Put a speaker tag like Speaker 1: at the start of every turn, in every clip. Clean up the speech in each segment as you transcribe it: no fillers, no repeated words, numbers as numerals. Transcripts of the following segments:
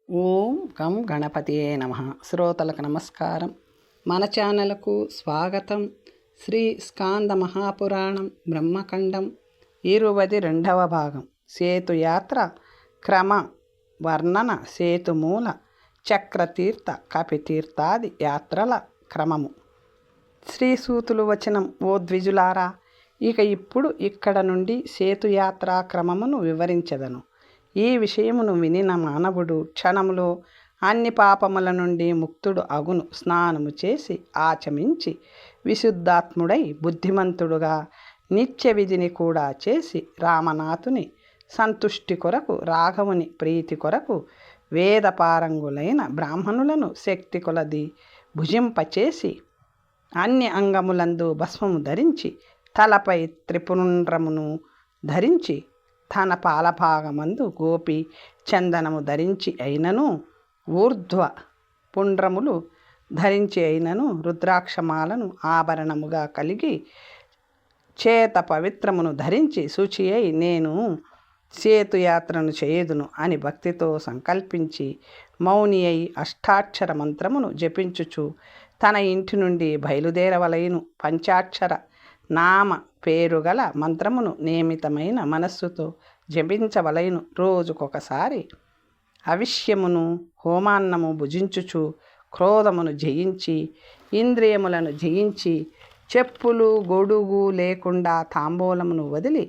Speaker 1: ఓం గం గణపతియే నమః. శ్రోతలకు నమస్కారం. మన ఛానల్కు స్వాగతం. శ్రీ స్కాంద మహాపురాణం బ్రహ్మఖండం 22వ భాగం. సేతుయాత్ర క్రమ వర్ణన. సేతుమూల చక్రతీర్థ కపితీర్థాది యాత్రల క్రమము. శ్రీసూతులు వచనం. ఓ ద్విజులారా, ఇప్పుడు ఇక్కడ నుండి సేతుయాత్రా క్రమమును వివరించెదను. ఈ విషయమును వినిన మానవుడు క్షణములో అన్ని పాపముల నుండి ముక్తుడు అగును. స్నానము చేసి ఆచమించి విశుద్ధాత్ముడై బుద్ధిమంతుడుగా నిత్య విధిని కూడా చేసి రామనాథుని సంతుష్టి కొరకు, రాఘవుని ప్రీతి కొరకు వేదపారంగులైన బ్రాహ్మణులను శక్తి కొలది భుజింపచేసి అన్ని అంగములందు భస్మము ధరించి తలపై త్రిపుండ్రమును ధరించి తన పాలభాగమందు గోపి చందనము ధరించి అయినను, ఊర్ధ్వ పుండ్రములు ధరించి అయినను, రుద్రాక్షమాలను ఆభరణముగా కలిగి చేత పవిత్రమును ధరించి శుచి అయి నేను సేతుయాత్రను చేయుదును అని భక్తితో సంకల్పించి మౌని అయి అష్టాక్షర మంత్రమును జపించుచు తన ఇంటి నుండి బయలుదేరవలయును. పంచాక్షర నామ పేరుగల మంత్రమును నియమితమైన మనస్సుతో జపించవలయును. రోజుకొకసారి అవిష్యమును హోమాన్నము భుజించుచు క్రోధమును జయించి ఇంద్రియములను జయించి చెప్పులు గొడుగు లేకుండా తాంబూలమును వదిలి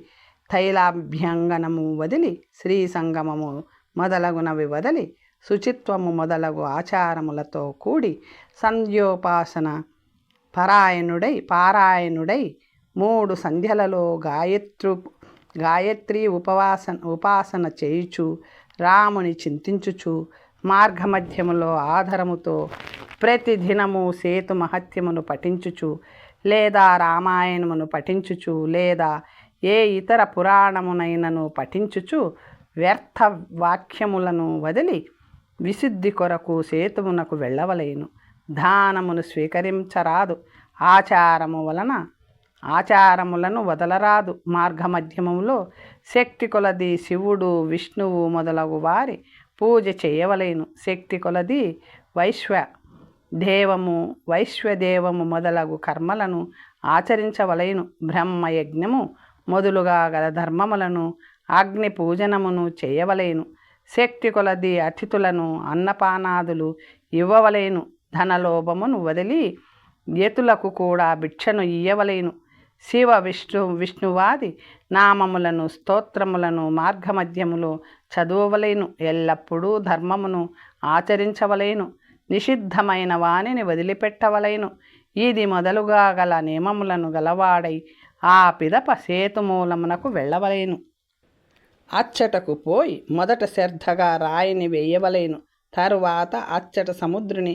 Speaker 1: తైలాభ్యంగనము వదిలి శ్రీ సంగమము మొదలగునవి వదిలి శుచిత్వము మొదలగు ఆచారములతో కూడి సంధ్యోపాసన పారాయణుడై 3 సంధ్యలలో గాయత్రి ఉపాసన చేయుచు రాముని చింతించుచు మార్గమధ్యములో ఆధారముతో ప్రతిదినము సేతు మహత్యమును పఠించుచు లేదా రామాయణమును పఠించుచు లేదా ఏ ఇతర పురాణమునైనను పఠించుచు వ్యర్థ వాక్యములను వదిలి విశుద్ధి కొరకు సేతువునకు వెళ్ళవలేను. దానమును స్వీకరించరాదు. ఆచారములను వదలరాదు. మార్గమధ్యములో శక్తి కొలది శివుడు, విష్ణువు మొదలగు వారి పూజ చేయవలేను. శక్తి కొలది వైశ్వదేవము మొదలగు కర్మలను ఆచరించవలేను. బ్రహ్మయజ్ఞము మొదలుగా గల ధర్మములను అగ్ని పూజనమును చేయవలేను. శక్తి కొలది అతిథులను అన్నపానాదులు ఇవ్వవలేను. ధనలోభమును వదిలి యతులకు కూడా భిక్షను ఇయ్యవలేను. శివ విష్ణువాది నామములను స్తోత్రములను మార్గమధ్యములో చదువవలేను. ఎల్లప్పుడూ ధర్మమును ఆచరించవలేను. నిషిద్ధమైన వానిని వదిలిపెట్టవలేను. ఇది మొదలుగా గల నియమములను గలవాడై ఆ పిదప సేతుమూలమునకు వెళ్ళవలేను. అచ్చటకు పోయి మొదట శ్రద్ధగా రాయిని వేయవలేను. తరువాత అచ్చట సముద్రుని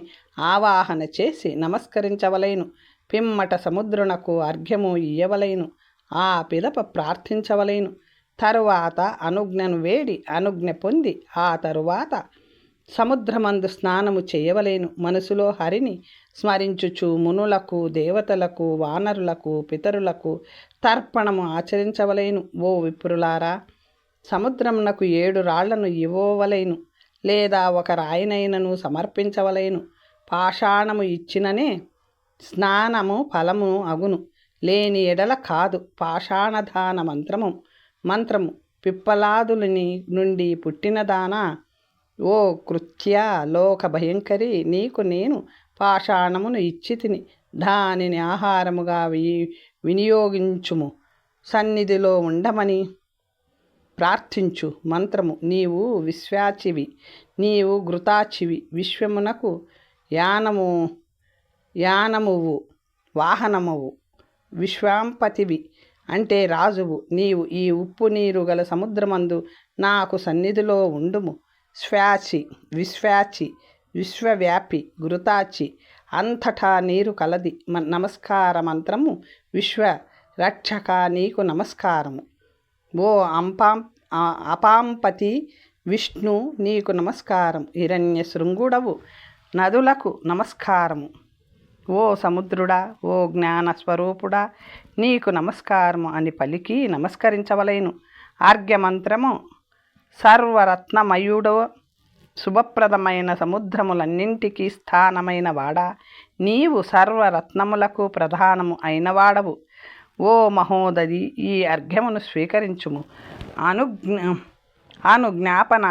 Speaker 1: ఆవాహన చేసి నమస్కరించవలేను. పిమ్మట సముద్రునకు అర్ఘ్యము ఇయ్యవలేను. ఆ పిదప ప్రార్థించవలేను. తరువాత అనుజ్ఞను వేడి అనుజ్ఞ పొంది ఆ తరువాత సముద్రమందు స్నానము చేయవలేను. మనసులో హరిని స్మరించుచు మునులకు, దేవతలకు, వానరులకు, పితరులకు తర్పణము ఆచరించవలేను. ఓ విప్రులారా, సముద్రమునకు 7 రాళ్లను ఇవ్వవలేను. లేదా ఒక రాయినైనను సమర్పించవలేను. పాషాణము ఇచ్చిననే స్నానము ఫలము అగును. లేని ఎడల కాదు. పాషాణదాన మంత్రము పిప్పలాదులని నుండి పుట్టినదానా. ఓ కృత్య లోక భయంకరి, నీకు నేను పాషాణమును ఇచ్చి తిని దానిని ఆహారముగా వినియోగించుము. సన్నిధిలో ఉండమని ప్రార్థించు. మంత్రము నీవు విశ్వాచివి, నీవు ఘృతాచివి, విశ్వమునకు యానమువు, వాహనమువు, విశ్వాంపతివి అంటే రాజువు. నీవు ఈ ఉప్పు నీరు గల సముద్రమందు నాకు సన్నిధిలో ఉండుము. విశ్వాచి, విశ్వవ్యాపి, ఘృతాచి, అంతటా నీరు కలది. నమస్కార మంత్రము విశ్వరక్షక, నీకు నమస్కారము. ఓ అపాంపతి విష్ణు, నీకు నమస్కారం. హిరణ్య శృంగుడవు, నదులకు నమస్కారము. ఓ సముద్రుడా, ఓ జ్ఞానస్వరూపుడా, నీకు నమస్కారము అని పలికి నమస్కరించవలేను. ఆర్ఘ్యమంత్రము సర్వరత్నమయుడో శుభప్రదమైన సముద్రములన్నింటికీ స్థానమైన వాడా, నీవు సర్వరత్నములకు ప్రధానము అయినవాడవు. ఓ మహోదది, ఈ అర్ఘ్యమును స్వీకరించుము. అనుజ్ఞాపన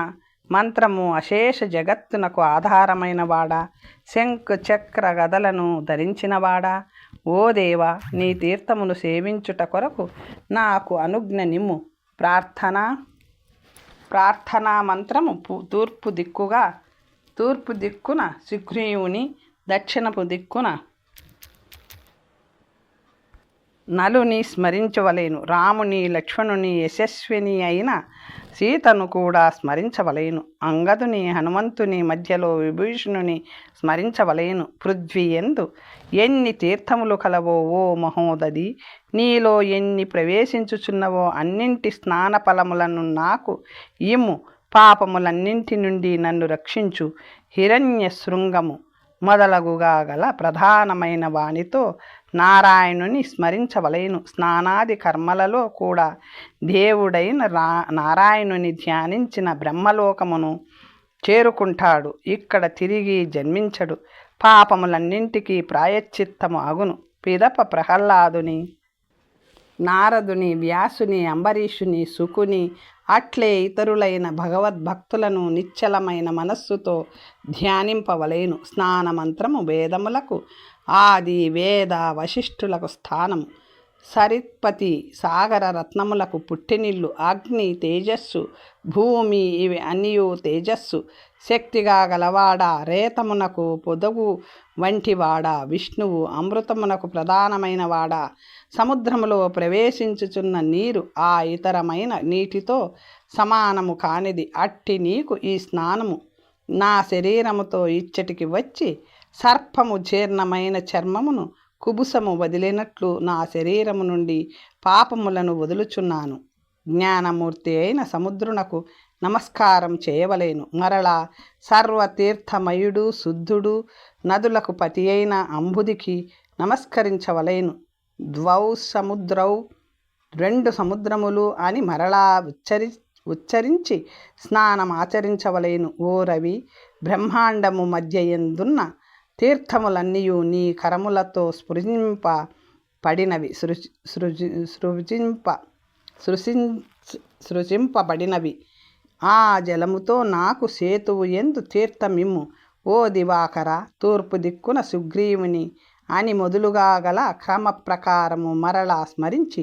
Speaker 1: మంత్రము అశేష జగత్తునకు ఆధారమైన వాడా, శంఖ చక్ర గదలను ధరించినవాడా, ఓ దేవా, నీ తీర్థమును సేవించుట కొరకు నాకు అనుజ్ఞ నిమ్ము. ప్రార్థనా మంత్రము తూర్పు దిక్కున సుగ్రీవుని, దక్షిణపు దిక్కున నలుని స్మరించవలేను. రాముని, లక్ష్మణుని, యశస్విని అయిన సీతను కూడా స్మరించవలేను. అంగదుని, హనుమంతుని, మధ్యలో విభీషణుని స్మరించవలేను. పృథ్వీ ఎందు ఎన్ని తీర్థములు కలవో ఓ మహోదది, నీలో ఎన్ని ప్రవేశించుచున్నవో అన్నింటి స్నాన ఫలములను నాకు ఇమ్ము. పాపములన్నింటి నుండి నన్ను రక్షించు. హిరణ్య శృంగము మొదలగుగా గల ప్రధానమైన వానితో నారాయణుని స్మరించవలేను. స్నానాది కర్మలలో కూడా దేవుడైన నారాయణుని ధ్యానించిన బ్రహ్మలోకమును చేరుకుంటాడు. ఇక్కడ తిరిగి జన్మించడు. పాపములన్నింటికీ ప్రాయశ్చిత్తము అగును. పిదప ప్రహ్లాదుని, నారదుని, వ్యాసుని, అంబరీషుని, శుకుని అట్లే ఇతరులైన భగవద్భక్తులను నిశ్చలమైన మనస్సుతో ధ్యానింపవలేను. స్నానమంత్రము వేదములకు ఆది, వేద వశిష్ఠులకు స్థానము. సరిత్పతి సాగర రత్నములకు పుట్టినిల్లు. అగ్ని తేజస్సు, భూమి ఇవి అన్నియు తేజస్సు. శక్తిగా గలవాడా, రేతమునకు పొదగు వంటివాడా, విష్ణువు అమృతమునకు ప్రధానమైన వాడా, సముద్రములో ప్రవేశించుచున్న నీరు ఆ ఇతరమైన నీటితో సమానము కానిది. అట్టి నీకు ఈ స్నానము నా శరీరముతో ఇచ్చటికి వచ్చి సర్పము జీర్ణమైన చర్మమును కుబుసము వదిలినట్లు నా శరీరము నుండి పాపములను వదులుచున్నాను. జ్ఞానమూర్తి అయిన సముద్రునకు నమస్కారం చేయవలేను. మరలా సర్వతీర్థమయుడు శుద్ధుడు నదులకు పతి అయిన అంబుదికి నమస్కరించవలేను. ద్వౌ సముద్రౌ, రెండు సముద్రములు అని మరలా ఉచ్చరించి స్నానమాచరించవలేను. ఓ రవి, బ్రహ్మాండము మధ్య ఎందున్న తీర్థములన్నీయు నీ కరములతో సృజింపబడినవి. ఆ జలముతో నాకు సేతువు ఎందు తీర్థమిమ్ము. ఓ దివాకర, తూర్పు దిక్కున సుగ్రీవుని అని మొదలుగా గల క్రమ ప్రకారము మరలా స్మరించి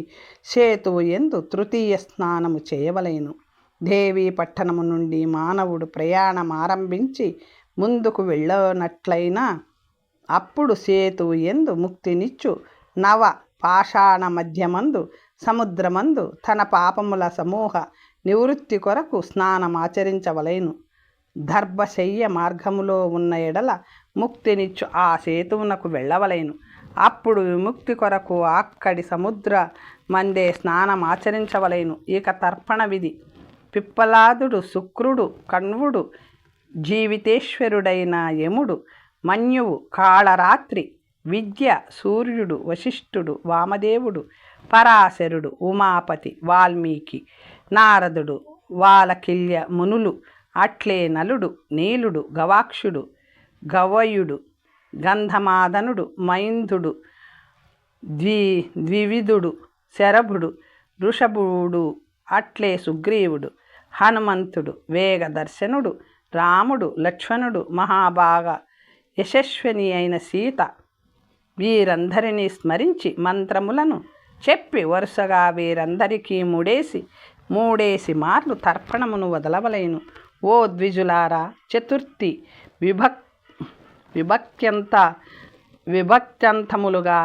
Speaker 1: సేతువు ఎందు తృతీయ స్నానము చేయవలేను. దేవి పట్టణము నుండి మానవుడు ప్రయాణం ఆరంభించి ముందుకు వెళ్ళనట్లయినా అప్పుడు సేతువు ఎందు ముక్తినిచ్చు నవ పాషాణ మధ్యమందు సముద్రమందు తన పాపముల సమూహ నివృత్తి కొరకు స్నానమాచరించవలేను. దర్భశయ్య మార్గములో ఉన్న ఎడల ముక్తినిచ్చు ఆ సేతువునకు వెళ్ళవలేను. అప్పుడు విముక్తి కొరకు అక్కడి సముద్ర మందే స్నానమాచరించవలేను. ఇక తర్పణ విధి. పిప్పలాదుడు, శుక్రుడు, కణ్వుడు, జీవితేశ్వరుడైన యముడు, మన్యువు, కాళరాత్రి, విద్య, సూర్యుడు, వశిష్ఠుడు, వామదేవుడు, పరాశరుడు, ఉమాపతి, వాల్మీకి, నారదుడు, వాలకిల్య మునులు, అట్లే నలుడు, నీలుడు, గవాక్షుడు, గవయుడు, గంధమాదనుడు, మైందుడు, ద్వివిధుడు, శరభుడు, వృషభుడు, అట్లే సుగ్రీవుడు, హనుమంతుడు, వేగదర్శనుడు, రాముడు, లక్ష్మణుడు, మహాభాగ యశస్విని అయిన సీత, వీరందరినీ స్మరించి మంత్రములను చెప్పి వరుసగా వీరందరికీ మూడేసి మార్లు తర్పణమును వదలవలేను. ఓ ద్విజులారా, చతుర్థి విభక్త్యంతములుగా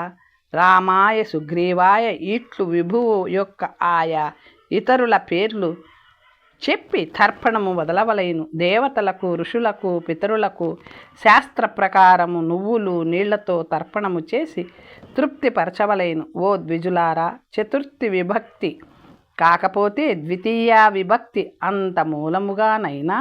Speaker 1: రామాయ, సుగ్రీవాయ ఇట్లు విభువు యొక్క ఆయా ఇతరుల పేర్లు చెప్పి తర్పణము వదలవలేను. దేవతలకు, ఋషులకు, పితరులకు శాస్త్ర ప్రకారము నువ్వులు నీళ్లతో తర్పణము చేసి తృప్తిపరచవలేను. ఓ ద్విజులారా, చతుర్థి విభక్తి కాకపోతే ద్వితీయ విభక్తి అంత మూలముగానైనా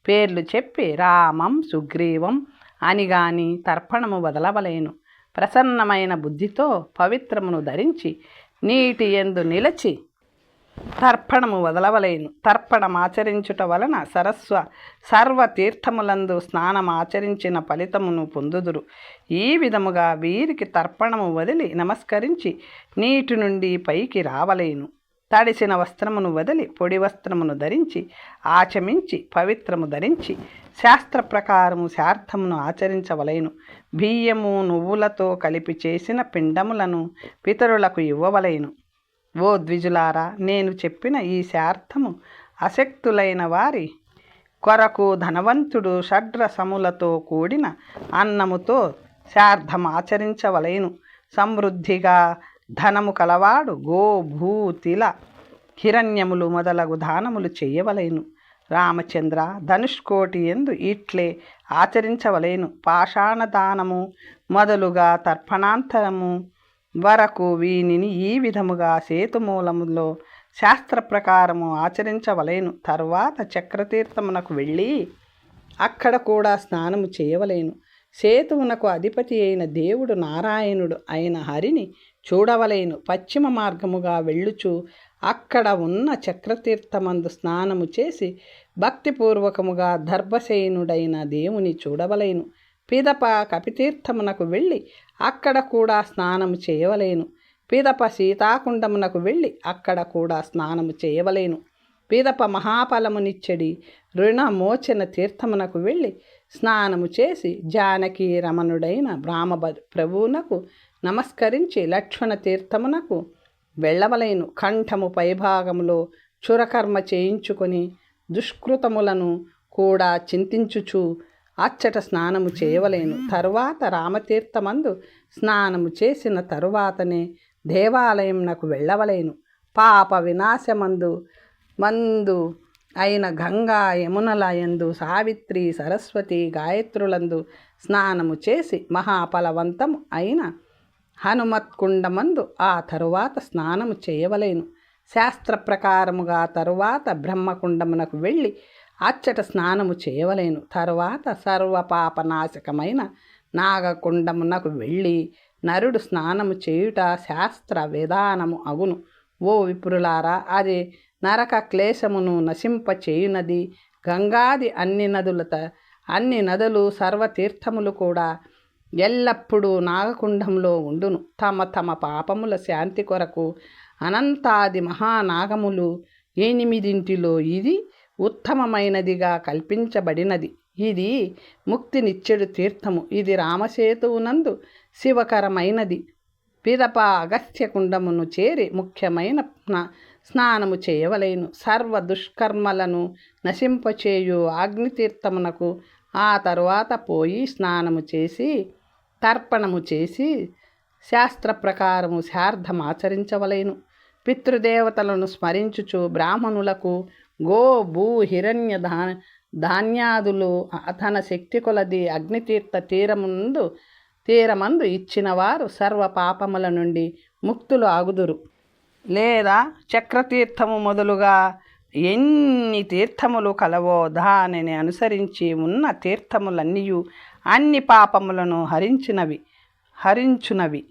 Speaker 1: పేర్లు చెప్పి రామం, సుగ్రీవం అని గాని తర్పణము వదలవలేను. ప్రసన్నమైన బుద్ధితో పవిత్రమును ధరించి నీటి యందు నిలచి తర్పణము వదలవలేను. తర్పణమాచరించుట వలన సర్వతీర్థములందు స్నానమాచరించిన ఫలితమును పొందుదురు. ఈ విధముగా వీరికి తర్పణము వదిలి నమస్కరించి నీటి నుండి పైకి రావలేను. తడిసిన వస్త్రమును వదిలి పొడి వస్త్రమును ధరించి ఆచమించి పవిత్రము ధరించి శాస్త్ర ప్రకారము శార్థమును ఆచరించవలేను. బియ్యము నువ్వులతో కలిపి చేసిన పిండములను పితరులకు ఇవ్వవలేను. ఓ ద్విజులారా, నేను చెప్పిన ఈ శార్థము అశక్తులైన వారి కొరకు ధనవంతుడు షడ్రసములతో కూడిన అన్నముతో శార్థం ఆచరించవలేను. సమృద్ధిగా ధనము కలవాడు గో భూ తిల హిరణ్యములు మొదలగు దానములు చెయ్యవలేను. రామచంద్ర, ధనుష్కోటి ఎందు ఇట్లే ఆచరించవలేను. పాషాణ దానము మొదలుగా తర్పణాంతరము వరకు వీనిని ఈ విధముగా సేతుమూలములో శాస్త్ర ప్రకారము ఆచరించవలేను. తరువాత చక్రతీర్థమునకు వెళ్ళి అక్కడ కూడా స్నానము చేయవలేను. సేతువునకు అధిపతి అయిన దేవుడు నారాయణుడు అయిన హరిని చూడవలేను. పశ్చిమ మార్గముగా వెళ్ళుచు అక్కడ ఉన్న చక్రతీర్థమందు స్నానము చేసి భక్తిపూర్వకముగా దర్భసేనుడైన దేవుని చూడవలేను. పిదప కపితీర్థమునకు వెళ్ళి అక్కడ కూడా స్నానము చేయవలేను. పిదప సీతాకుండమునకు వెళ్ళి అక్కడ కూడా స్నానము చేయవలేను. పిదప మహాఫలమునిచ్చడి రుణమోచన తీర్థమునకు వెళ్ళి స్నానము చేసి జానకీ రమణుడైన బ్రాహ్మ ప్రభువునకు నమస్కరించి లక్ష్మణ తీర్థమునకు వెళ్ళవలేను. కంఠము పైభాగములో చురకర్మ చేయించుకొని దుష్కృతములను కూడా చింతించుచు అచ్చట స్నానము చేయవలేను. తరువాత రామతీర్థమందు స్నానము చేసిన తరువాతనే దేవాలయంనకు వెళ్ళవలేను. పాప వినాశమందు అయిన గంగా యమునల యందు సావిత్రి సరస్వతి గాయత్రులందు స్నానము చేసి మహాఫలవంతము అయిన హనుమత్కుండమందు ఆ తరువాత స్నానము చేయవలేను. శాస్త్ర ప్రకారముగా తరువాత బ్రహ్మకుండమునకు వెళ్ళి అచ్చట స్నానము చేయవలేను. తరువాత సర్వపాపనాశకమైన నాగకుండమునకు వెళ్ళి నరుడు స్నానము చేయుట శాస్త్ర విధానము అగును. ఓ విప్రులారా, అది నరక క్లేశమును నశింపచేయునది. గంగాది అన్ని నదులు సర్వతీర్థములు కూడా ఎల్లప్పుడూ నాగకుండంలో ఉండును. తమ తమ పాపముల శాంతి కొరకు అనంతాది మహానాగములు 8 ఇది ఉత్తమమైనదిగా కల్పించబడినది. ఇది ముక్తినిచ్చెడు తీర్థము. ఇది రామసేతువునందు శివకరమైనది. పిదప అగస్త్యకుండమును చేరి ముఖ్యమైన స్నానము చేయవలేను. సర్వ దుష్కర్మలను నశింపచేయు అగ్నితీర్థమునకు ఆ తరువాత పోయి స్నానము చేసి తర్పణము చేసి శాస్త్ర ప్రకారము శార్థమాచరించవలేను. పితృదేవతలను స్మరించుచు బ్రాహ్మణులకు గో భూ హిరణ్య ధాన్యాదులు తన శక్తి కొలది అగ్నితీర్థ తీరమందు ఇచ్చిన వారు సర్వ పాపముల నుండి ముక్తులు ఆగుదురు. లేదా చక్రతీర్థము మొదలుగా ఎన్ని తీర్థములు కలవో దానిని అనుసరించి ఉన్న తీర్థములన్నీయు అన్ని పాపములను హరించునవి.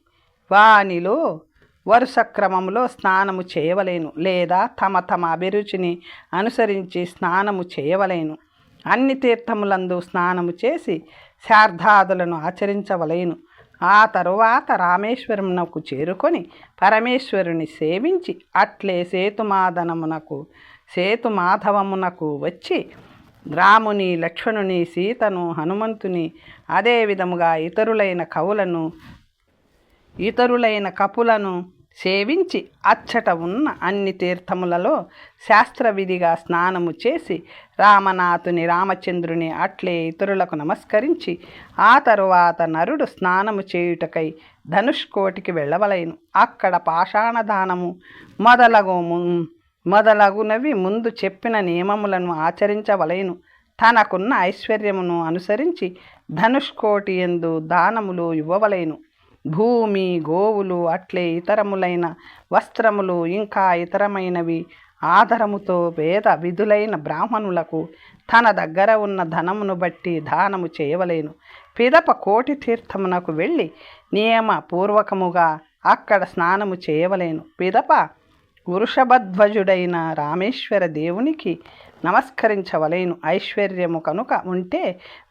Speaker 1: వానిలో వరుస క్రమంలో స్నానము చేయవలేను. లేదా తమ తమ అభిరుచిని అనుసరించి స్నానము చేయవలేను. అన్ని తీర్థములందు స్నానము చేసి శార్ధాదులను ఆచరించవలేను. ఆ తరువాత రామేశ్వరమునకు చేరుకొని పరమేశ్వరుని సేవించి అట్లే సేతుమాధవమునకు వచ్చి రాముని, లక్ష్మణుని, సీతను, హనుమంతుని అదేవిధముగా ఇతరులైన కపులను సేవించి అచ్చట ఉన్న అన్ని తీర్థములలో శాస్త్రవిధిగా స్నానము చేసి రామనాథుని, రామచంద్రుని అట్లే ఇతరులకు నమస్కరించి ఆ తరువాత నరుడు స్నానము చేయుటకై ధనుష్కోటికి వెళ్ళవలేను. అక్కడ పాషాణదానము మొదలగునవి ముందు చెప్పిన నియమములను ఆచరించవలేను. తనకున్న ఐశ్వర్యమును అనుసరించి ధనుష్కోటి యందు దానములు ఇవ్వవలేను. భూమి, గోవులు అట్లే ఇతరములైన వస్త్రములు ఇంకా ఇతరమైనవి ఆధారముతో వేద విధులైన బ్రాహ్మణులకు తన దగ్గర ఉన్న ధనమును బట్టి దానము చేయవలేను. పిదప కోటి తీర్థమునకు వెళ్ళి నియమపూర్వకముగా అక్కడ స్నానము చేయవలేను. పిదప వృషభధ్వజుడైన రామేశ్వర దేవునికి నమస్కరించవలెను. ఐశ్వర్యము కనుక ఉంటే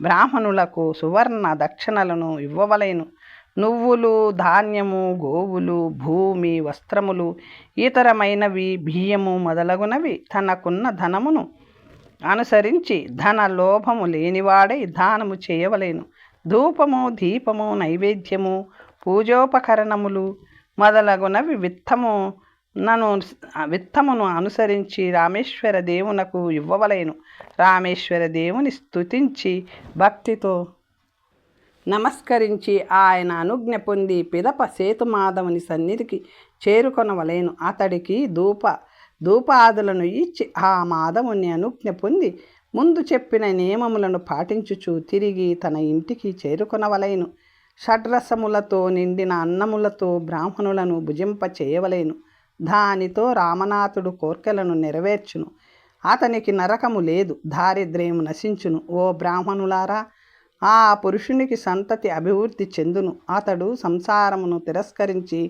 Speaker 1: బ్రాహ్మణులకు సువర్ణ దక్షిణలను ఇవ్వవలెను. నువ్వులు, ధాన్యము, గోవులు, భూమి, వస్త్రములు, ఇతరమైనవి, బియ్యము మొదలగునవి తనకున్న ధనమును అనుసరించి ధన లోభము లేనివాడై దానము చేయవలెను. ధూపము, దీపము, నైవేద్యము, పూజోపకరణములు మొదలగునవి విత్తమును అనుసరించి రామేశ్వర దేవునకు ఇవ్వవలెను. రామేశ్వర దేవుని స్తుతించి భక్తితో నమస్కరించి ఆయన అనుజ్ఞ పొంది పిదప సేతుమాధవుని సన్నిధికి చేరుకొనవలెను. అతడికి ధూపాదులను ఇచ్చి ఆ మాధవుని అనుజ్ఞ పొంది ముందు చెప్పిన నియమములను పాటించుచు తిరిగి తన ఇంటికి చేరుకొనవలెను. షడ్రసములతో నిండిన అన్నములతో బ్రాహ్మణులను భుజింప చేయవలెను. దానితో రామనాథుడు కోర్కెలను నెరవేర్చును. అతనికి నరకము లేదు, దారిద్ర్యము నశించును. ఓ బ్రాహ్మణులారా, ఆ పురుషునికి సంతతి అభివృద్ధి చెందును. అతడు సంసారమును తిరస్కరించి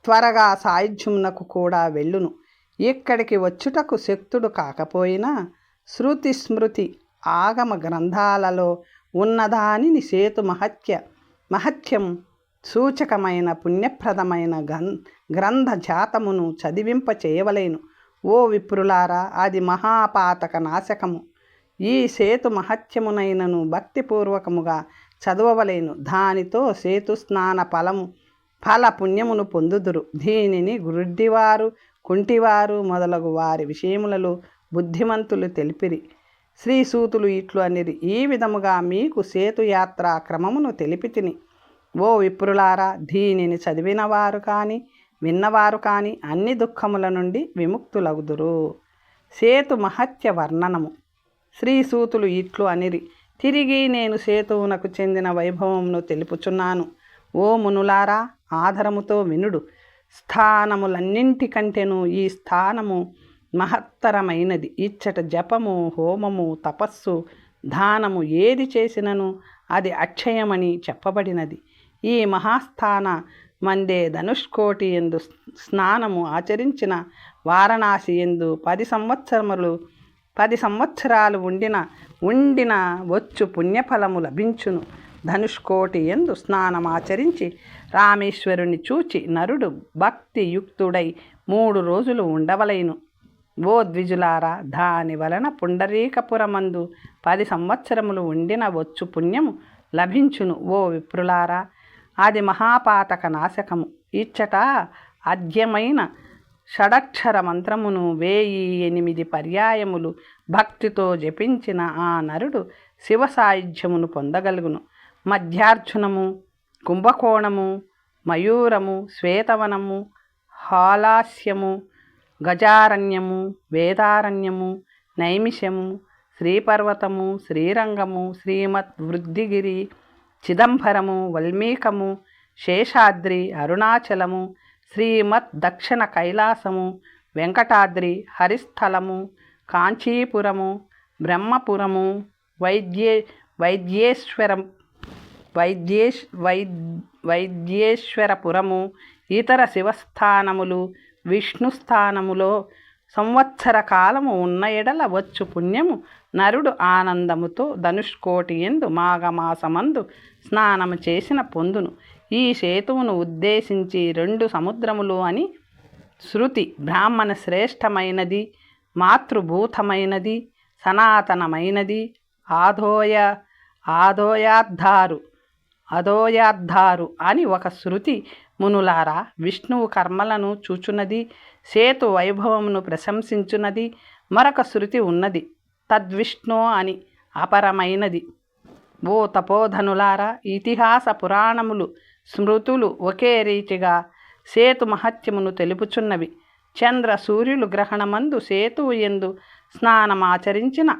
Speaker 1: త్వరగా సాయుధ్యమునకు కూడా వెళ్ళును. ఇక్కడికి వచ్చుటకు శక్తుడు కాకపోయినా శృతి స్మృతి ఆగమ గ్రంథాలలో ఉన్నదానిని సేతు మహత్యం సూచకమైన పుణ్యప్రదమైన గ్రంథ జాతమును చదివింప చేయవలెను. ఓ విప్రులారా, అది మహాపాతక నాశకము. ఈ సేతు మహత్యమునైనను భక్తిపూర్వకముగా చదవవలెను. దానితో సేతు స్నాన ఫల పుణ్యమును పొందుదురు. దీనిని గుడ్డివారు, కుంటివారు మొదలగు వారి విషయములలో బుద్ధిమంతులు తెలిపిరి. శ్రీసూతులు ఇట్లు అనిరి: ఈ విధముగా మీకు సేతుయాత్రా క్రమమును తెలిపితిని. ఓ విప్రులారా, దీనిని చదివినవారు కానీ విన్నవారు కానీ అన్ని దుఃఖముల నుండి విముక్తులగుదురు. సేతు మహత్య వర్ణనము. శ్రీసూతులు ఇట్లు అనిరి: తిరిగి నేను సేతువునకు చెందిన వైభవమును తెలుపుచున్నాను. ఓ మునులారా, ఆదరముతో వినుడు. స్థానములన్నింటికంటేను ఈ స్థానము మహత్తరమైనది. ఇచ్చట జపము, హోమము, తపస్సు, దానము ఏది చేసినను అది అక్షయమని చెప్పబడినది. ఈ మహాస్థాన మందే ధనుష్కోటి ఎందు స్నానము ఆచరించిన వారణాసి ఎందు 10 సంవత్సరాలు ఉండిన వచ్చు పుణ్యఫలము లభించును. ధనుష్కోటి ఎందు స్నానమాచరించి రామేశ్వరుని చూచి నరుడు భక్తియుక్తుడై 3 రోజులు ఉండవలెను. ఓ ద్విజులారా, దాని వలన పుండరీకపురమందు 10 సంవత్సరములు ఉండిన వచ్చు పుణ్యము లభించును. ఓ విప్రులారా, అది మహాపాతక నాశకము. ఇచ్చట అద్యమైన షడక్షర మంత్రమును 1008 పర్యాయములు భక్తితో జపించిన ఆ నరుడు శివ సాయుధ్యమును పొందగలుగును. మధ్యార్జునము, కుంభకోణము, మయూరము, శ్వేతవనము, హాలాస్యము, గజారణ్యము, వేదారణ్యము, నైమిషము, శ్రీపర్వతము, శ్రీరంగము, శ్రీమత్ వృద్ధిగిరి, చిదంబరము, వల్మీకము, శేషాద్రి, అరుణాచలము, శ్రీమత్ దక్షిణ కైలాసము, వెంకటాద్రి, హరిస్థలము, కాంచీపురము, బ్రహ్మపురము, వైద్యేశ్వరపురము, ఇతర శివస్థానములు, విష్ణుస్థానములో సంవత్సర కాలము ఉన్న ఎడల వచ్చు పుణ్యము నరుడు ఆనందముతో ధనుష్కోటి ఎందు మాఘమాసమందు స్నానము చేసిన పొందును. ఈ సేతువును ఉద్దేశించి 2 సముద్రములు అని శృతి బ్రాహ్మణ శ్రేష్టమైనది, మాతృభూతమైనది, సనాతనమైనది, అధోయాద్ధారు అని ఒక శృతి. మునులారా, విష్ణువు కర్మలను చూచున్నది, సేతు వైభవమును ప్రశంసించున్నది మరొక శృతి ఉన్నది, తద్విష్ణు అని అపరమైనది. ఓ తపోధనులారా, ఇతిహాస పురాణములు, స్మృతులు ఒకే రీతిగా సేతు మహత్యమును తెలుపుచున్నవి. చంద్ర సూర్యులు గ్రహణమందు సేతువు ఎందు స్నానమాచరించిన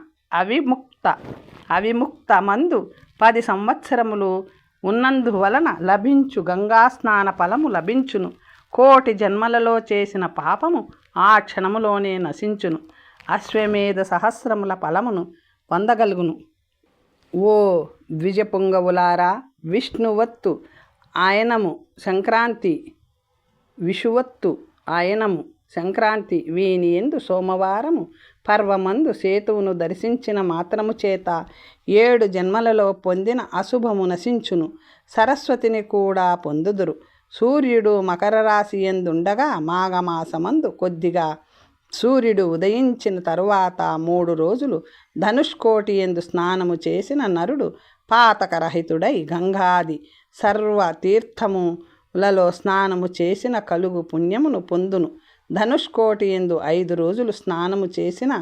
Speaker 1: అవిముక్త మందు 10 సంవత్సరములు ఉన్నందువలన లభించు గంగా స్నాన ఫలము లభించును. 1,000,000 జన్మలలో చేసిన పాపము ఆ క్షణములోనే నశించును. అశ్వమేధ సహస్రముల ఫలమును పొందగలుగును. ఓ ద్విజపుంగవులారా, విష్ణువత్తు ఆయనము, సంక్రాంతి విషువత్తు ఆయనము, సంక్రాంతి వీని ఎందు సోమవారము పర్వమందు సేతువును దర్శించిన మాత్రము చేత 7 జన్మలలో పొందిన అశుభము నశించును. సరస్వతిని కూడా పొందుదురు. సూర్యుడు మకర రాశి ఎందుండగా మాఘమాసమందు కొద్దిగా సూర్యుడు ఉదయించిన తరువాత 3 రోజులు ధనుష్కోటి ఎందు స్నానము చేసిన నరుడు పాతకరహితుడై గంగాది సర్వ తీర్థములలో స్నానము చేసిన కలుగు పుణ్యమును పొందును. ధనుష్కోటి ఎందు 5 రోజులు స్నానము చేసిన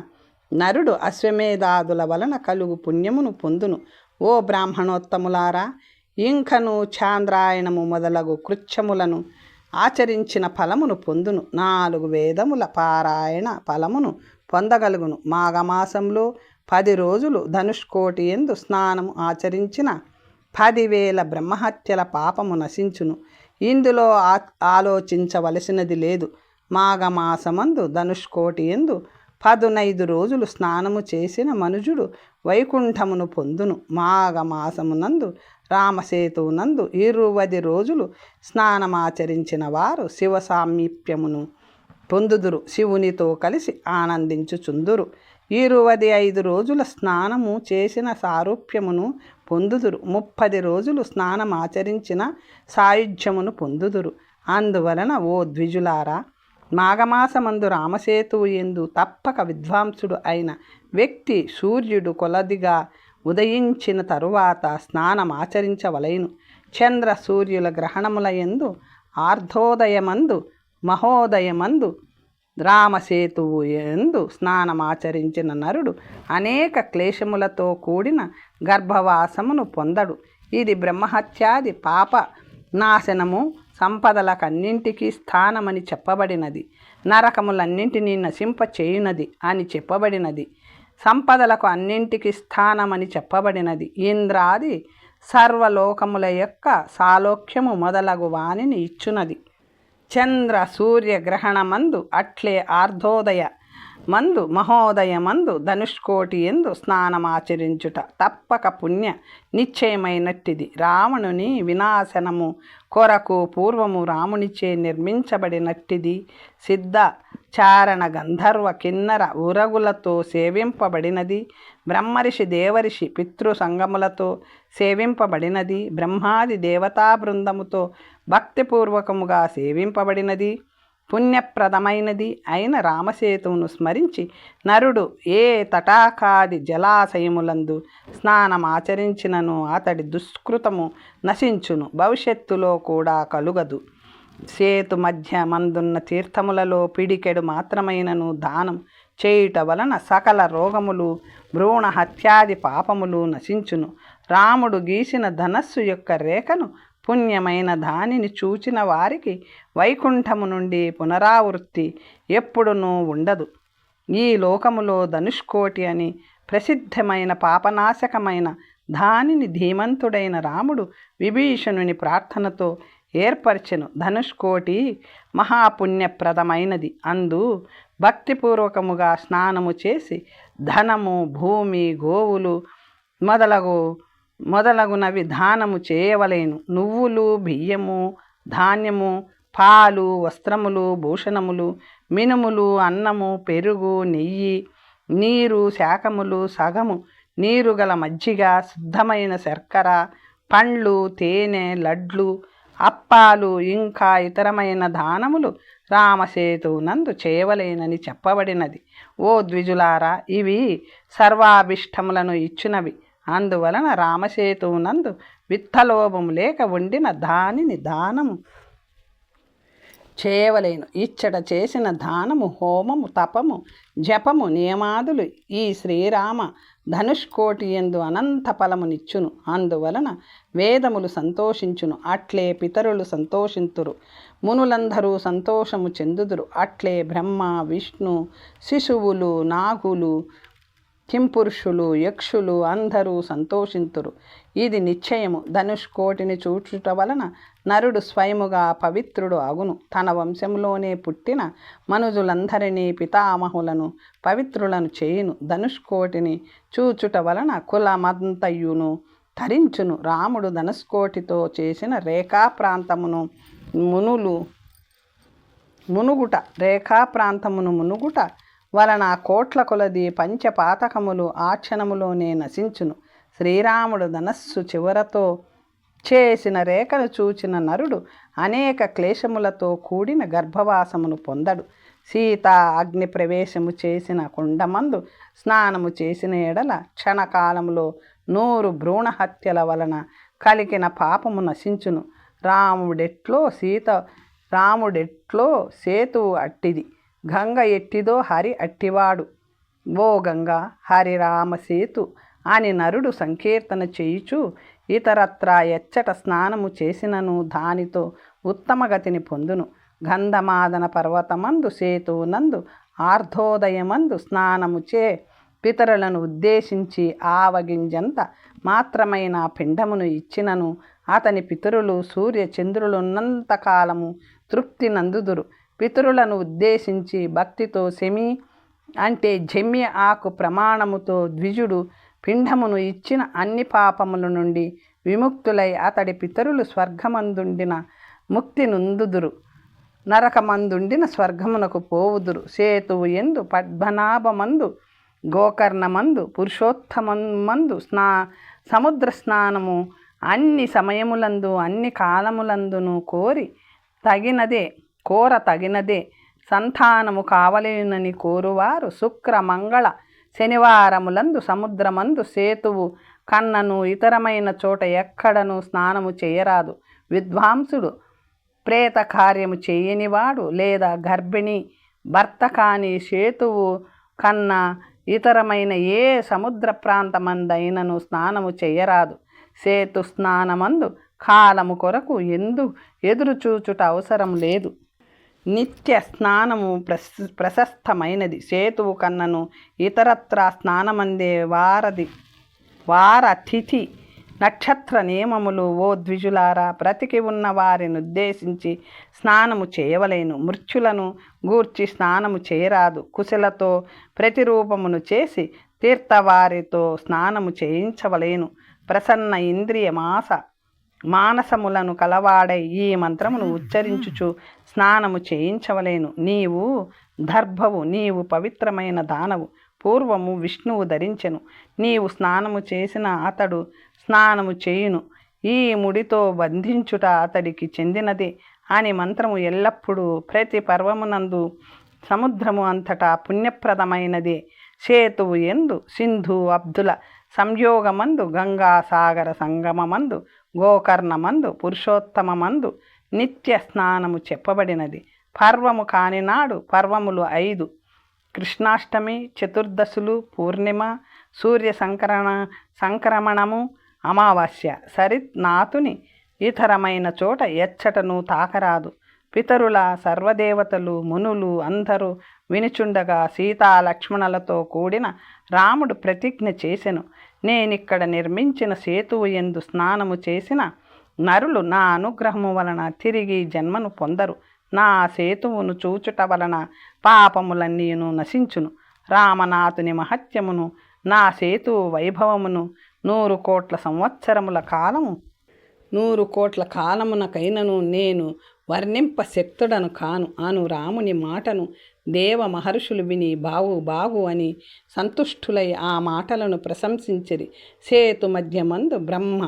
Speaker 1: నరుడు అశ్వమేధాదుల వలన కలుగు పుణ్యమును పొందును. ఓ బ్రాహ్మణోత్తములారా, ఇంకను చాంద్రాయణము మొదలగు కృత్యములను ఆచరించిన ఫలమును పొందును. 4 వేదముల పారాయణ ఫలమును పొందగలుగును. మాఘమాసంలో 10 రోజులు ధనుష్కోటి ఎందు స్నానము ఆచరించిన 10,000 బ్రహ్మహత్యల పాపము నశించును. ఇందులో ఆలోచించవలసినది లేదు. మాఘమాసమందు ధనుష్కోటి ఎందు 15 రోజులు స్నానము చేసిన మనుజుడు వైకుంఠమును పొందును. మాఘమాసమునందు రామసేతువునందు 20 రోజులు స్నానమాచరించిన వారు శివ సామీప్యమును పొందుదురు. శివునితో కలిసి ఆనందించుచుందురు. 25 రోజుల స్నానము చేసిన సారూప్యమును పొందుదురు. 30 రోజులు స్నానమాచరించిన సాయుధ్యమును పొందుదురు. అందువలన ఓ ద్విజులారా, మాఘమాసమందు రామసేతువు ఎందు తప్పక విద్వాంసుడు అయిన వ్యక్తి సూర్యుడు కొలదిగా ఉదయించిన తరువాత స్నానమాచరించవలెను. చంద్ర సూర్యుల గ్రహణముల యందు ఆర్ధోదయమందు మహోదయమందు రామసేతువు ఎందు స్నానమాచరించిన నరుడు అనేక క్లేశములతో కూడిన గర్భవాసమును పొందడు. ఇది బ్రహ్మహత్యాది పాప నాశనము సంపదలకన్నింటికీ స్థానమని చెప్పబడినది. నరకములన్నింటినీ నశింపచేయునది అని చెప్పబడినది. సంపదలకు అన్నింటికి స్థానమని చెప్పబడినది. ఇంద్రాది సర్వలోకముల యొక్క సాలోక్యము మొదలగు వానిని ఇచ్చునది. చంద్ర సూర్య గ్రహణమందు అట్లే ఆర్ధోదయ మందు మహోదయమందు ధనుష్కోటి ఎందు స్నానమాచరించుట తప్పక పుణ్య నిశ్చయమైనట్టిది. రావణుని వినాశనము కొరకు పూర్వము రామునిచే నిర్మించబడినట్టిది. సిద్ధ చారణ గంధర్వ కిన్నర ఉరగులతో సేవింపబడినది. బ్రహ్మర్షి దేవరిషి పితృసంగములతో సేవింపబడినది. బ్రహ్మాది దేవతా బృందముతో భక్తిపూర్వకముగా సేవింపబడినది. పుణ్యప్రదమైనది అయిన రామసేతువును స్మరించి నరుడు ఏ తటాకాది జలాశయములందు స్నానమాచరించినను అతడి దుష్కృతము నశించును, భవిష్యత్తులో కూడా కలుగదు. సేతు మధ్య మందున్న తీర్థములలో పిడికెడు మాత్రమైనను దానం చేయుట వలన సకల రోగములు భ్రూణ హత్యాది పాపములు నశించును. రాముడు గీసిన ధనస్సు యొక్క రేఖను పుణ్యమైన దానిని చూచిన వారికి వైకుంఠము నుండి పునరావృత్తి ఎప్పుడునూ ఉండదు. ఈ లోకములో ధనుష్కోటి అని ప్రసిద్ధమైన పాపనాశకమైన దానిని ధీమంతుడైన రాముడు విభీషణుని ప్రార్థనతో ఏర్పరచెను. ధనుష్కోటి మహాపుణ్యప్రదమైనది. అందు భక్తిపూర్వకముగా స్నానము చేసి ధనము భూమి గోవులు మొదలగునవి దానము చేయవలేను. నువ్వులు బియ్యము ధాన్యము పాలు వస్త్రములు భూషణములు మినుములు అన్నము పెరుగు నెయ్యి నీరు శాకములు సగము నీరు గల మజ్జిగ శుద్ధమైన శర్కర పండ్లు తేనె లడ్లు అప్పాలు ఇంకా ఇతరమైన దానములు రామసేతువునందు చేయవలేనని చెప్పబడినది. ఓ ద్విజులారా, ఇవి సర్వాభిష్టములను ఇచ్చినవి. అందువలన రామసేతువునందు విత్తలోభము లేక వండిన దానిని దానము చేయవలేను. ఇచ్చట చేసిన దానము హోమము తపము జపము నియమాదులు ఈ శ్రీరామ ధనుష్కోటి యందు అనంత ఫలమునిచ్చును. అందువలన వేదములు సంతోషించును. అట్లే పితరులు సంతోషింతురు. మునులందరూ సంతోషము చెందుదురు. అట్లే బ్రహ్మ విష్ణు శిశువులు నాగులు కింపురుషులు యక్షులు అందరూ సంతోషింతురు. ఇది నిశ్చయము. ధనుష్కోటిని చూచుట వలన నరుడు స్వయముగా పవిత్రుడు అగును. తన వంశంలోనే పుట్టిన మనుజులందరినీ పితామహులను పవిత్రులను చేయును. ధనుష్కోటిని చూచుట వలన కులమంతయును తరించును. రాముడు ధనుష్కోటితో చేసిన రేఖా ప్రాంతమును మునులు మునుగుట రేఖా ప్రాంతమును మునుగుట వలన కోట్ల కొలది పంచపాతకములు ఆ క్షణములోనే నశించును. శ్రీరాముడు ధనస్సు చివరతో చేసిన రేఖను చూచిన నరుడు అనేక క్లేశములతో కూడిన గర్భవాసమును పొందడు. సీత అగ్ని ప్రవేశము చేసిన కుండమందు స్నానము చేసిన ఎడల క్షణకాలములో 100 భ్రూణ హత్యల వలన కలిగిన పాపము నశించును. రాముడెట్లో సేతువు అట్టిది, గంగ ఎట్టిదో హరి అట్టివాడు. ఓ గంగా హరిరామ సేతు అని నరుడు సంకీర్తన చేయుచు ఇతరత్రా ఎచ్చట స్నానము చేసినను దానితో ఉత్తమగతిని పొందును. గంధమాదన పర్వతమందు సేతువునందు ఆర్ధోదయమందు స్నానము చే పితరులను ఉద్దేశించి ఆవగింజంత మాత్రమైన పిండమును ఇచ్చినను అతని పితరులు సూర్య చంద్రులున్నంతకాలము తృప్తి నందుదురు. పితరులను ఉద్దేశించి భక్తితో శమి అంటే జమ్య ఆకు ప్రమాణముతో ద్విజుడు పిండమును ఇచ్చిన అన్ని పాపముల నుండి విముక్తులై అతడి పితరులు స్వర్గమందుండిన ముక్తి నుందుదురు, నరకమందుండిన స్వర్గమునకు పోవుదురు. సేతువు ఎందు పద్మనాభమందు గోకర్ణమందు పురుషోత్తమందు సముద్ర స్నానము అన్ని సమయములందు అన్ని కాలములందును కోర తగినదే. సంతానము కావలేనని కోరువారు శుక్ర మంగళ శనివారములందు సముద్రమందు సేతువు కన్నను ఇతరమైన చోట ఎక్కడను స్నానము చేయరాదు. విద్వాంసుడు ప్రేత కార్యము చేయనివాడు లేదా గర్భిణి భర్త కాని సేతువు కన్నా ఇతరమైన ఏ సముద్ర ప్రాంతమందైనను స్నానము చేయరాదు. సేతు స్నానమందు కాలము కొరకు ఎదురుచూచుట అవసరం లేదు. నిత్య స్నానము ప్రశస్తమైనది. సేతువు కన్నను ఇతరత్రా స్నానమందే వార తిథి నక్షత్ర నియమములు. ఓ ద్విజులారా, బ్రతికి ఉన్న వారిని ఉద్దేశించి స్నానము చేయవలేను. మృత్యులను గూర్చి స్నానము చేయరాదు. కుశలతో ప్రతిరూపమును చేసి తీర్థవారితో స్నానము చేయించవలేను. ప్రసన్న ఇంద్రియ మానసములను కలవాడై ఈ మంత్రమును ఉచ్చరించుచు స్నానము చేయించవలేను. నీవు దర్భవు, నీవు పవిత్రమైన దానవు. పూర్వము విష్ణువు ధరించెను. నీవు స్నానము చేసిన అతడు స్నానము చేయును. ఈ ముడితో బంధించుట అతడికి చెందినదే అని మంత్రము ఎల్లప్పుడూ ప్రతి పర్వమునందు సముద్రము అంతటా పుణ్యప్రదమైనదే. సేతువు ఎందు సింధు అబ్దుల సంయోగమందు గంగాసాగర సంగమమందు గోకర్ణమందు పురుషోత్తమమందు నిత్య స్నానము చెప్పబడినది. పర్వము కానినాడు పర్వములు 5: కృష్ణాష్టమి, చతుర్దశులు, పూర్ణిమ, సూర్య సంక్రమణము, అమావాస్య. సరినాథుని ఇతరమైన చోట ఎచ్చటను తాకరాదు. పితరుల సర్వదేవతలు మునులు అందరూ వినుచుండగా సీతాలక్ష్మణులతో కూడిన రాముడు ప్రతిజ్ఞ చేసెను. నేనిక్కడ నిర్మించిన సేతువు యందు స్నానము చేసిన నరులు నా అనుగ్రహము వలన తిరిగి జన్మను పొందరు. నా సేతువును చూచుట వలన పాపములన్నీను నశించును. రామనాథుని మహత్యమును నా సేతువు వైభవమును 100 కోట్ల సంవత్సరముల కాలము 100 కోట్ల కాలమునకైనను నేను వర్ణింప శక్తుడను కాను అను రాముని మాటను దేవ మహర్షులు విని బాగు అని సంతుష్టులై ఆ మాటలను ప్రశంసించిరి. సేతు మధ్యమందు బ్రహ్మ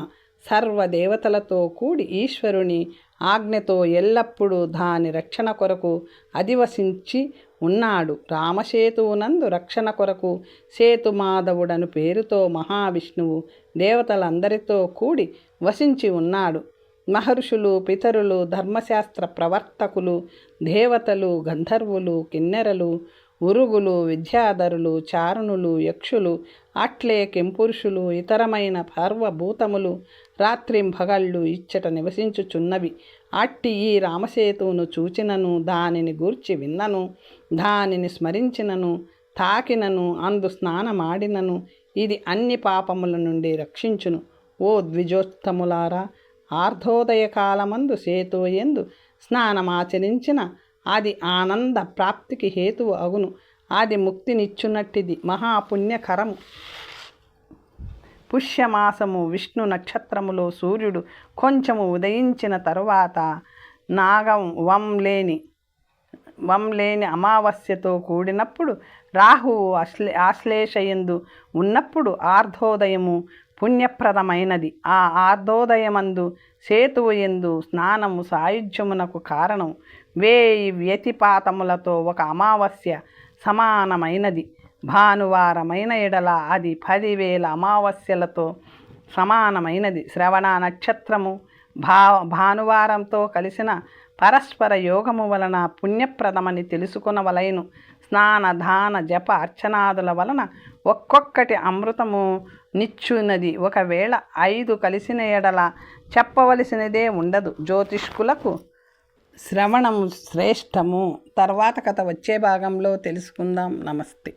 Speaker 1: సర్వదేవతలతో కూడి ఈశ్వరుని ఆజ్ఞతో ఎల్లప్పుడూ దాని రక్షణ కొరకు అధివసించి ఉన్నాడు. రామసేతువునందు రక్షణ కొరకు సేతుమాధవుడను పేరుతో మహావిష్ణువు దేవతలందరితో కూడి వసించి ఉన్నాడు. మహర్షులు, పితరులు, ధర్మశాస్త్ర ప్రవర్తకులు, దేవతలు, గంధర్వులు, కిన్నెరలు, ఉరుగులు, విద్యాధరులు, చారుణులు, యక్షులు, అట్లే కెంపురుషులు, ఇతరమైన పర్వభూతములు రాత్రింభగళ్ళు ఇచ్చట నివసించుచున్నవి. అట్టి ఈ రామసేతువును చూచినను, దానిని గూర్చి విన్నను, దానిని స్మరించినను, తాకినను, అందు స్నానమాడినను ఇది అన్ని పాపముల నుండి రక్షించును. ఓ ద్విజోత్తములారా, ఆర్ధోదయ కాలమందు సేతువు యందు స్నానమాచరించిన అది ఆనంద ప్రాప్తికి హేతువు అగును. అది ముక్తినిచ్చునట్టిది, మహాపుణ్యకరము. పుష్యమాసము విష్ణు నక్షత్రములో సూర్యుడు కొంచెము ఉదయించిన తరువాత నాగవం లేని లేని అమావాస్యతో కూడినప్పుడు, రాహువు ఆశ్లేషయందు ఉన్నప్పుడు ఆర్ధోదయము పుణ్యప్రదమైనది. ఆ ఆర్ధోదయమందు సేతువు ఎందు స్నానము సాయుధ్యమునకు కారణం. 1000 వ్యతిపాతములతో ఒక అమావాస్య సమానమైనది. భానువారమైన ఎడల అది 10,000 అమావాస్యలతో సమానమైనది. శ్రవణ నక్షత్రము భానువారంతో కలిసిన పరస్పర యోగము వలన పుణ్యప్రదమని తెలుసుకొనవలెను. స్నాన దాన జప అర్చనాదుల వలన ఒక్కొక్కటి అమృతము నిచ్చున్నది. ఒకవేళ 5 కలిసిన ఎడల చెప్పవలసినదే ఉండదు. జ్యోతిష్కులకు శ్రవణము శ్రేష్టము. తర్వాత కథ వచ్చే భాగంలో తెలుసుకుందాం. నమస్తే.